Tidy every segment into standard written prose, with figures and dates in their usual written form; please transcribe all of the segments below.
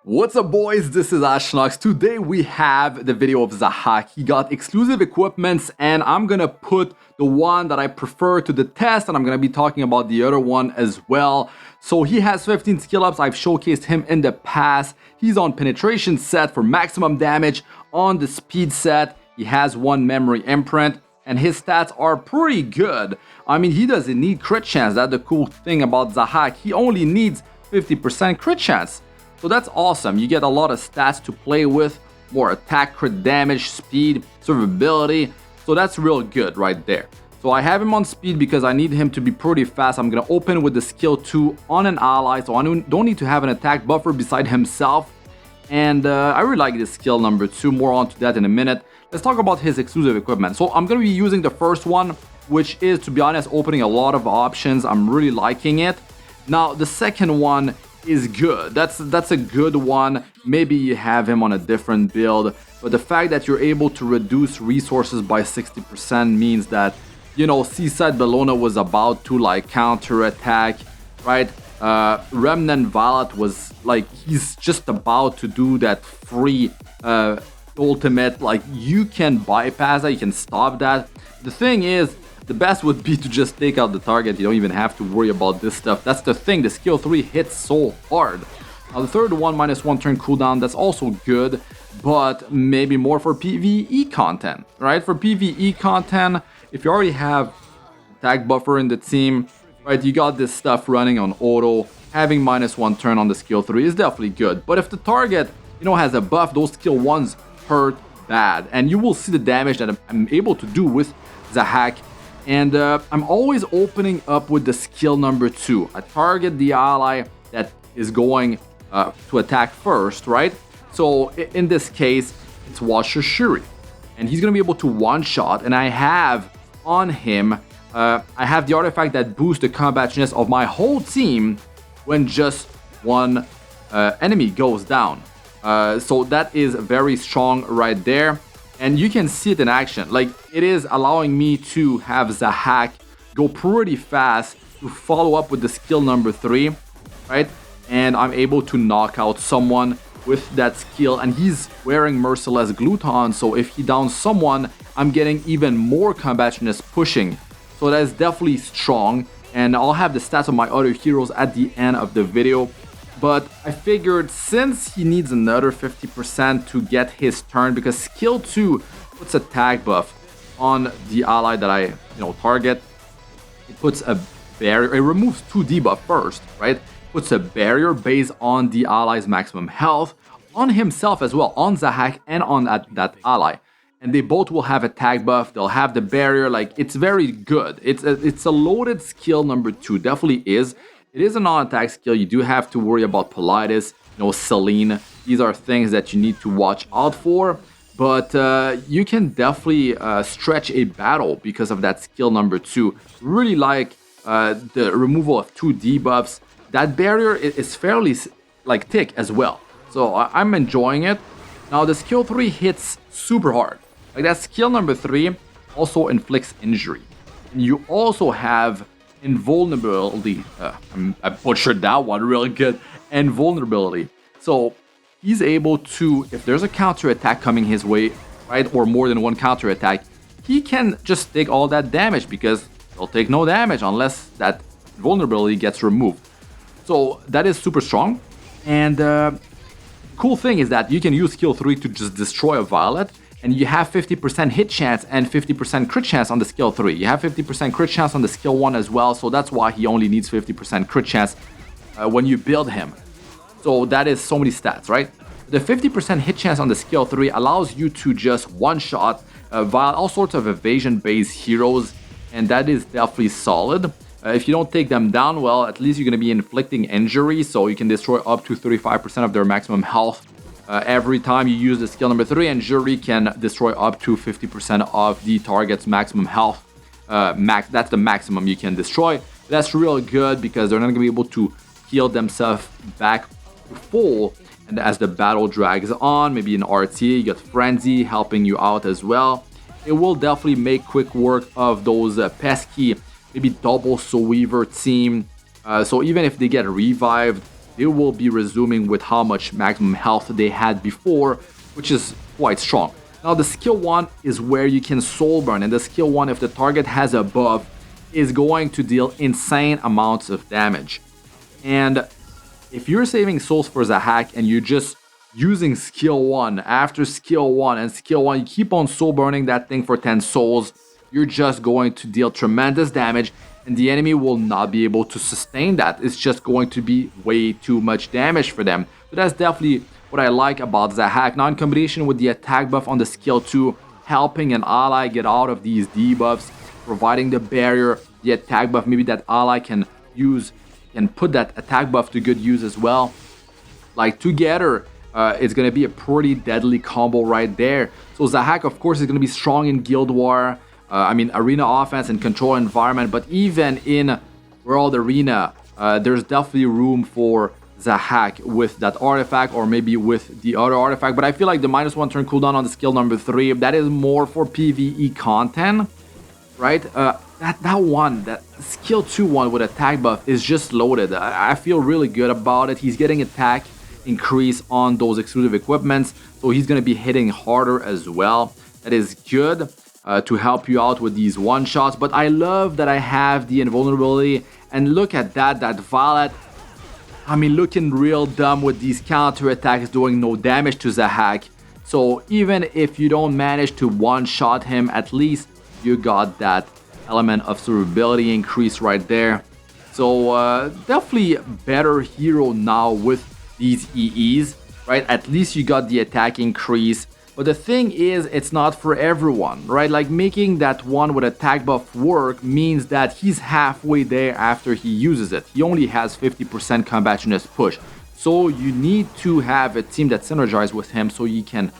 What's up, boys? This is Astranox. Today we have the video of Zahhak. He got exclusive equipments and I'm gonna put the one that I prefer to the test, and I'm gonna be talking about the other one as well. So he has 15 skill ups. I've showcased him in the past. He's on penetration set for maximum damage. On the speed set, he has one memory imprint and his stats are pretty good. I mean, he doesn't need crit chance. That's the cool thing about Zahhak. He only needs 50% crit chance. So that's awesome. You get a lot of stats to play with, more attack, crit damage, speed, survivability. So that's real good right there. So I have him on speed because I need him to be pretty fast. I'm going to open with the skill 2 on an ally, so I don't need to have an attack buffer beside himself. And I really like this skill number 2. More on to that in a minute. Let's talk about his exclusive equipment. So I'm going to be using the first one, which is, to be honest, opening a lot of options. I'm really liking it. Now, the second one is good. That's a good one. Maybe you have him on a different build, but the fact that you're able to reduce resources by 60% means that, you know, Seaside Bellona was about to like counter attack, right? Remnant Valet was like, he's just about to do that free ultimate. Like, you can bypass that, you can stop that. The thing is, the best would be to just take out the target. You don't even have to worry about this stuff. That's the thing, the skill 3 hits so hard. Now the third one, -1 turn cooldown, that's also good, but maybe more for PvE content, right? For PvE content, if you already have attack buffer in the team, right, you got this stuff running on auto, having -1 turn on the skill 3 is definitely good. But if the target, you know, has a buff, those skill 1s hurt bad, and you will see the damage that I'm able to do with Zahhak. And I'm always opening up with the skill number 2. I target the ally that is going to attack first, right? So in this case, it's Slushii. And he's going to be able to one-shot. And I have on him, I have the artifact that boosts the combat chance of my whole team when just one enemy goes down. So that is very strong right there. And you can see it in action. Like, it is allowing me to have Zahhak go pretty fast to follow up with the skill number 3, right? And I'm able to knock out someone with that skill. And he's wearing Merciless Gluton, so if he downs someone, I'm getting even more combationness pushing. So that is definitely strong. And I'll have the stats of my other heroes at the end of the video. But I figured since he needs another 50% to get his turn, because skill 2 puts a tag buff on the ally that I, target. It puts a barrier, it removes 2 debuff first, right? Puts a barrier based on the ally's maximum health, on himself as well, on Zahhak and on that ally. And they both will have a tag buff, they'll have the barrier, like, it's very good. It's a loaded skill number 2, definitely is. It is a non-attack skill. You do have to worry about Politis, Celine. These are things that you need to watch out for. But you can definitely stretch a battle because of that skill number 2. Really like the removal of 2 debuffs. That barrier is fairly like thick as well. So I'm enjoying it. Now the skill 3 hits super hard. Like, that skill number 3 also inflicts injury. And you also have invulnerability. I butchered that one really good. Invulnerability. So he's able to, if there's a counter attack coming his way, right, or more than one counter attack, he can just take all that damage because he'll take no damage unless that vulnerability gets removed. So that is super strong. And cool thing is that you can use skill 3 to just destroy a Violet. And you have 50% hit chance and 50% crit chance on the skill 3. You have 50% crit chance on the skill 1 as well, so that's why he only needs 50% crit chance when you build him. So that is so many stats, right? The 50% hit chance on the skill 3 allows you to just one-shot via all sorts of evasion-based heroes, and that is definitely solid. If you don't take them down well, at least you're going to be inflicting injury, so you can destroy up to 35% of their maximum health. Every time you use the skill number 3, and Jury can destroy up to 50% of the target's maximum health. That's the maximum you can destroy. That's really good because they're not going to be able to heal themselves back to full. And as the battle drags on, maybe in RT, you got Frenzy helping you out as well. It will definitely make quick work of those pesky, maybe double Soul Weaver team. So even if they get revived, they will be resuming with how much maximum health they had before, which is quite strong. Now the skill 1 is where you can soul burn, and the skill 1, if the target has a buff, is going to deal insane amounts of damage. And if you're saving souls for Zahhak and you're just using skill 1 after skill 1 and skill 1, you keep on soul burning that thing for 10 souls, you're just going to deal tremendous damage, and the enemy will not be able to sustain that. It's just going to be way too much damage for them. So that's definitely what I like about Zahhak. Now in combination with the attack buff on the skill 2, helping an ally get out of these debuffs, providing the barrier, the attack buff, maybe that ally can use and put that attack buff to good use as well. Like together, it's going to be a pretty deadly combo right there. So Zahhak, of course, is going to be strong in Guild War, arena offense and control environment, but even in World Arena, there's definitely room for Zahhak with that artifact or maybe with the other artifact. But I feel like the -1 turn cooldown on the skill number 3, that is more for PvE content, right? That skill 2 one with attack buff is just loaded. I feel really good about it. He's getting attack increase on those exclusive equipments, so he's going to be hitting harder as well. That is good to help you out with these one shots. But I love that I have the invulnerability, and look at that Violet, looking real dumb with these counter attacks doing no damage to Zahhak. So even if you don't manage to one shot him, at least you got that element of survivability increase right there. So definitely better hero now with these EEs, right? At least you got the attack increase. But the thing is, it's not for everyone, right? Like making that one with attack buff work means that he's halfway there after he uses it. He only has 50% combativeness push. So you need to have a team that synergizes with him so you can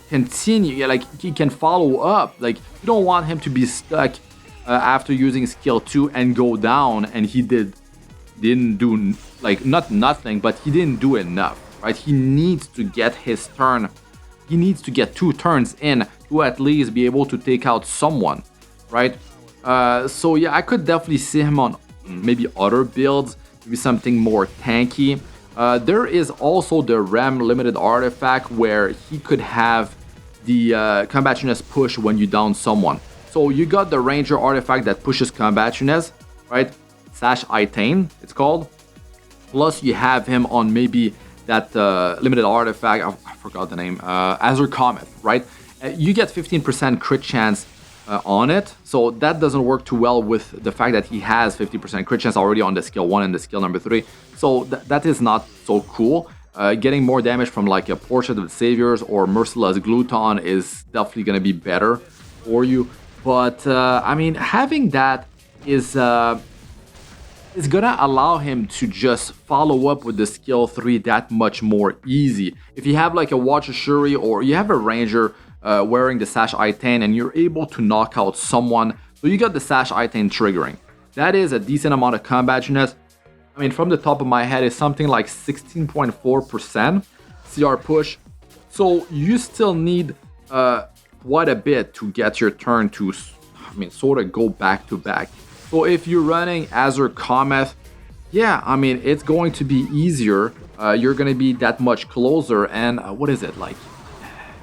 continue, like he can follow up. Like you don't want him to be stuck after using skill 2 and go down, and he didn't do like not nothing, but he didn't do enough, right? He needs to get his turn. He needs to get 2 turns in to at least be able to take out someone, right? So yeah, I could definitely see him on maybe other builds, maybe something more tanky. There is also the Rem limited artifact where he could have the combativeness push when you down someone. So you got the Ranger artifact that pushes combativeness, right? Sash Itane, it's called. Plus you have him on maybe that limited artifact, I forgot the name, Azure Comet, right? You get 15% crit chance on it. So that doesn't work too well with the fact that he has 50% crit chance already on the skill 1 and the skill number 3. So that is not so cool. Getting more damage from like a Portrait of the Saviors or Merciless Gluton is definitely going to be better for you. But having that is gonna allow him to just follow up with the skill 3 that much more easy. If you have like a Watcher Shuri or you have a Ranger wearing the Sash Itane and you're able to knock out someone, so you got the Sash Itane triggering. That is a decent amount of combativeness. From the top of my head, it's something like 16.4% CR push. So you still need quite a bit to get your turn to, sort of go back to back. So if you're running Azure Comet, yeah, it's going to be easier. You're going to be that much closer. And what is it like?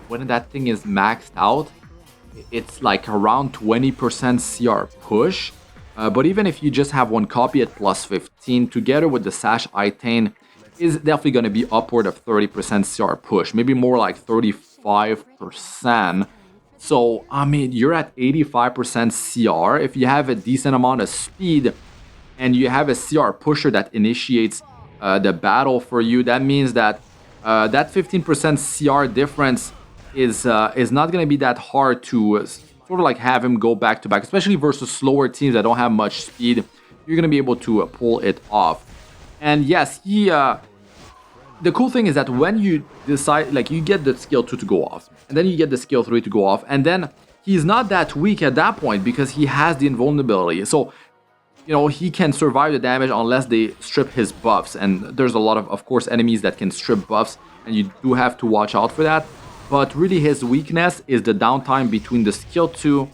When that thing is maxed out, it's like around 20% CR push. But even if you just have one copy at plus 15, together with the Sash Itane, is definitely going to be upward of 30% CR push, maybe more like 35%. So, you're at 85% CR. If you have a decent amount of speed and you have a CR pusher that initiates the battle for you, that means that that 15% CR difference is not going to be that hard to sort of like have him go back to back, especially versus slower teams that don't have much speed. You're going to be able to pull it off. And yes, the cool thing is that when you decide, like you get the skill 2 to go off, and then you get the skill 3 to go off, and then he's not that weak at that point because he has the invulnerability. So, he can survive the damage unless they strip his buffs. And there's a lot of course, enemies that can strip buffs, and you do have to watch out for that. But really his weakness is the downtime between the skill 2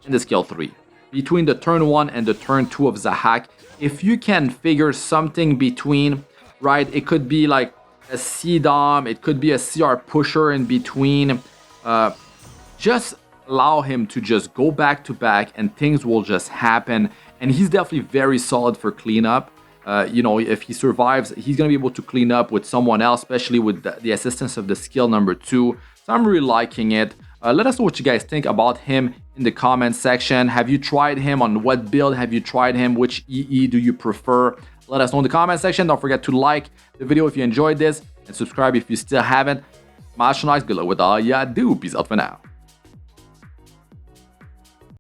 and the skill 3. Between the turn 1 and the turn 2 of Zahhak, if you can figure something between right? It could be like a C-Dom, it could be a CR pusher in between. Just allow him to just go back to back and things will just happen. And he's definitely very solid for cleanup. You know, if he survives, he's going to be able to clean up with someone else, especially with the assistance of the skill number 2. So I'm really liking it. Let us know what you guys think about him in the comment section. Have you tried him? On what build have you tried him? Which EE do you prefer? Let us know in the comment section. Don't forget to like the video if you enjoyed this and subscribe if you still haven't. I'm Astranox. Good luck with all ya do. Peace out for now.